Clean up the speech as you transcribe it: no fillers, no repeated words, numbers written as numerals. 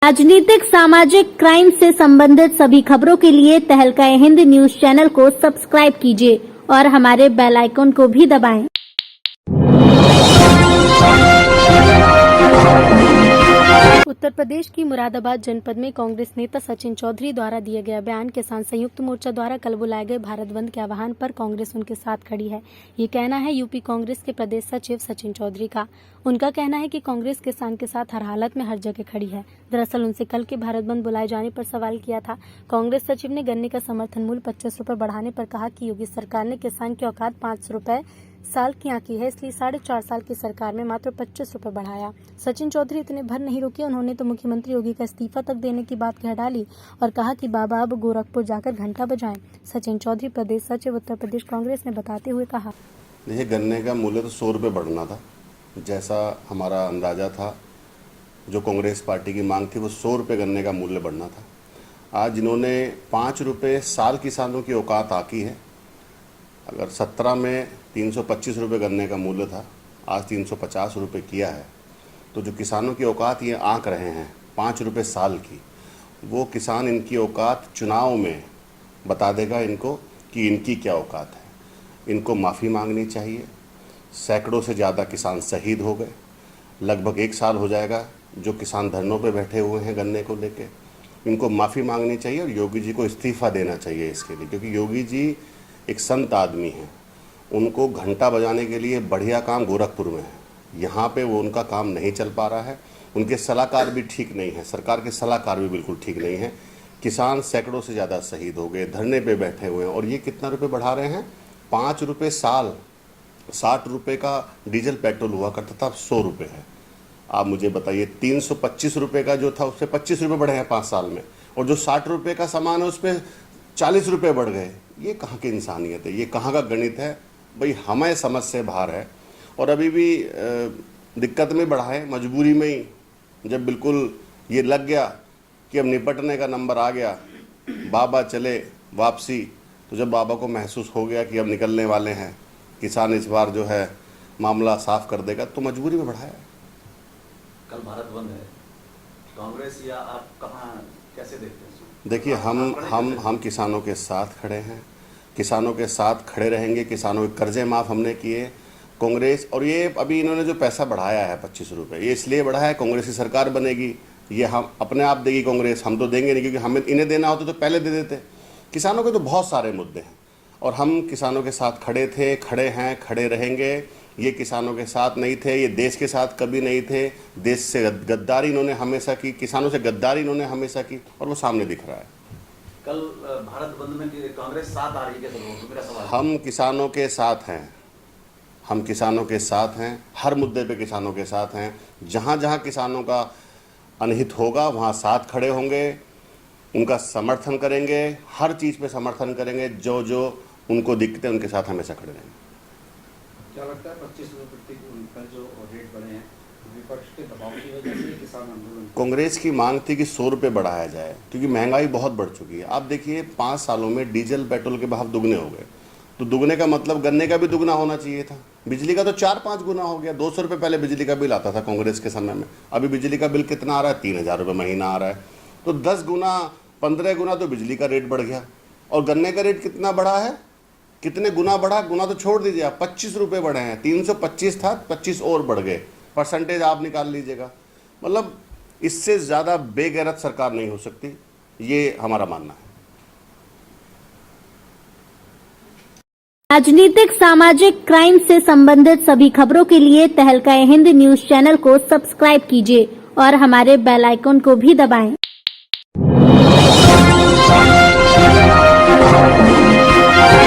राजनीतिक सामाजिक क्राइम से संबंधित सभी खबरों के लिए तहलका हिंद न्यूज चैनल को सब्सक्राइब कीजिए और हमारे बेल आइकन को भी दबाएं। उत्तर प्रदेश की मुरादाबाद जनपद में कांग्रेस नेता सचिन चौधरी द्वारा दिया गया बयान किसान संयुक्त मोर्चा द्वारा कल बुलाए गए भारत बंद के आह्वान पर कांग्रेस उनके साथ खड़ी है। ये कहना है यूपी कांग्रेस के प्रदेश सचिव सचिन चौधरी का। उनका कहना है कि कांग्रेस किसान के साथ हर हालत में हर जगह खड़ी है। दरअसल उनसे कल के भारत बंद बुलाए जाने पर सवाल किया था। कांग्रेस सचिव ने गन्ने का समर्थन मूल्य 25 रुपए बढ़ाने पर कहा कि योगी सरकार ने किसान की औकात 5 रुपए साल की आंकी है, इसलिए 4.5 साल की सरकार में मात्र 25 रुपए बढ़ाया। सचिन चौधरी इतने भर नहीं रुके, उन्होंने तो मुख्यमंत्री योगी का इस्तीफा तक देने की बात कह डाली और कहा कि बाबा अब गोरखपुर जाकर घंटा बजाएं। सचिन चौधरी प्रदेश सचिव उत्तर प्रदेश कांग्रेस ने बताते हुए कहा, देखिए, गन्ने का मूल्य तो 100 रुपये बढ़ना था, जैसा हमारा अंदाजा था। जो कांग्रेस पार्टी की मांग थी वो 100 रुपये गन्ने का मूल्य बढ़ना था। आज इन्होंने 5 रुपये साल किसानों की औकात आकी है। अगर 17 में 325 रुपये गन्ने का मूल्य था, आज 350 रुपये किया है, तो जो किसानों की औकात ये आंक रहे हैं 5 रुपये साल की, वो किसान इनकी औकात चुनाव में बता देगा इनको कि इनकी क्या औकात है। इनको माफ़ी मांगनी चाहिए। सैकड़ों से ज़्यादा किसान शहीद हो गए, लगभग 1 साल हो जाएगा जो किसान धरनों पे बैठे हुए हैं गन्ने को लेके। इनको माफ़ी मांगनी चाहिए और योगी जी को इस्तीफ़ा देना चाहिए इसके लिए, क्योंकि योगी जी एक संत आदमी हैं। उनको घंटा बजाने के लिए बढ़िया काम गोरखपुर में है, यहाँ पे वो उनका काम नहीं चल पा रहा है। उनके सलाहकार भी ठीक नहीं है, सरकार के सलाहकार भी बिल्कुल ठीक नहीं है। किसान सैकड़ों से ज़्यादा शहीद हो गए, धरने पे बैठे हुए हैं, और ये कितना रुपए बढ़ा रहे हैं? 5 रुपये साल। 60 रुपये का डीजल पेट्रोल हुआ करता था, अब 100 रुपये है। आप मुझे बताइए, 325 रुपये का जो था उससे 25 रुपये बढ़े हैं 5 साल में, और जो 60 रुपये का सामान है उस पर 40 रुपये बढ़ गए। ये कहाँ की इंसानियत है? ये कहाँ का गणित है भाई? हमें समझ से बाहर है। और अभी भी दिक्कत में बढ़ाए, मजबूरी में ही, जब बिल्कुल ये लग गया कि अब निपटने का नंबर आ गया, बाबा चले वापसी, तो जब बाबा को महसूस हो गया कि अब निकलने वाले हैं, किसान इस बार जो है मामला साफ कर देगा, तो मजबूरी में बढ़ाया। कल भारत बंद है, कांग्रेस या आप कहाँ कैसे देखते हैं? देखिए, हम किसानों के साथ खड़े हैं, किसानों के साथ खड़े रहेंगे। किसानों के कर्जे माफ़ हमने किए। कांग्रेस, और ये अभी इन्होंने जो पैसा बढ़ाया है 25 रुपये, ये इसलिए बढ़ाया है कांग्रेस की सरकार बनेगी, ये हम अपने आप देगी कांग्रेस, हम तो देंगे नहीं, क्योंकि हमें इन्हें देना होता तो पहले दे देते। किसानों के तो बहुत सारे मुद्दे हैं और हम किसानों के साथ खड़े थे, खड़े हैं, खड़े रहेंगे। ये किसानों के साथ नहीं थे, ये देश के साथ कभी नहीं थे। देश से गद्दारी इन्होंने हमेशा की, किसानों से गद्दारी इन्होंने हमेशा की, और वो सामने दिख रहा है। कल भारत बंद में कांग्रेस साथ आ रही है, तो मेरा सवाल, हम किसानों के साथ हैं, हम किसानों के साथ हैं, हर मुद्दे पे किसानों के साथ हैं। जहाँ जहाँ किसानों का अनहित होगा वहाँ साथ खड़े होंगे, उनका समर्थन करेंगे, हर चीज़ पे समर्थन करेंगे। जो जो उनको दिक्कतें, उनके साथ हमेशा खड़े रहेंगे। क्या लगता है 25 रुपये प्रति क्विंटल जो रेट बढ़े हैं, विपक्ष के दबाव की वजह से किसान आंदोलन? कांग्रेस की मांग थी कि 100 रुपये बढ़ाया जाए, क्योंकि महंगाई बहुत बढ़ चुकी है। आप देखिए, 5 सालों में डीजल पेट्रोल के भाव दुगने हो गए, तो दुगने का मतलब गन्ने का भी दुगना होना चाहिए था। बिजली का तो 4-5 गुना हो गया। 200 रुपये पहले बिजली का बिल आता था कांग्रेस के समय में, अभी बिजली का बिल कितना आ रहा है? 3000 रुपये महीना आ रहा है। तो 10 गुना 15 गुना तो बिजली का रेट बढ़ गया। और गन्ने का रेट कितना बढ़ा है? कितने गुना बढ़ा? गुना तो छोड़ दीजिए आप, 25 रुपये बढ़े हैं। 325 था, 25 और बढ़ गए। परसेंटेज आप निकाल लीजिएगा। मतलब इससे ज़्यादा बेगैरत सरकार नहीं हो सकती, ये हमारा मानना है। राजनीतिक सामाजिक क्राइम से संबंधित सभी खबरों के लिए तहलका हिंद न्यूज चैनल को सब्सक्राइब कीजिए और हमारे बेल आइकन को भी दबाएं।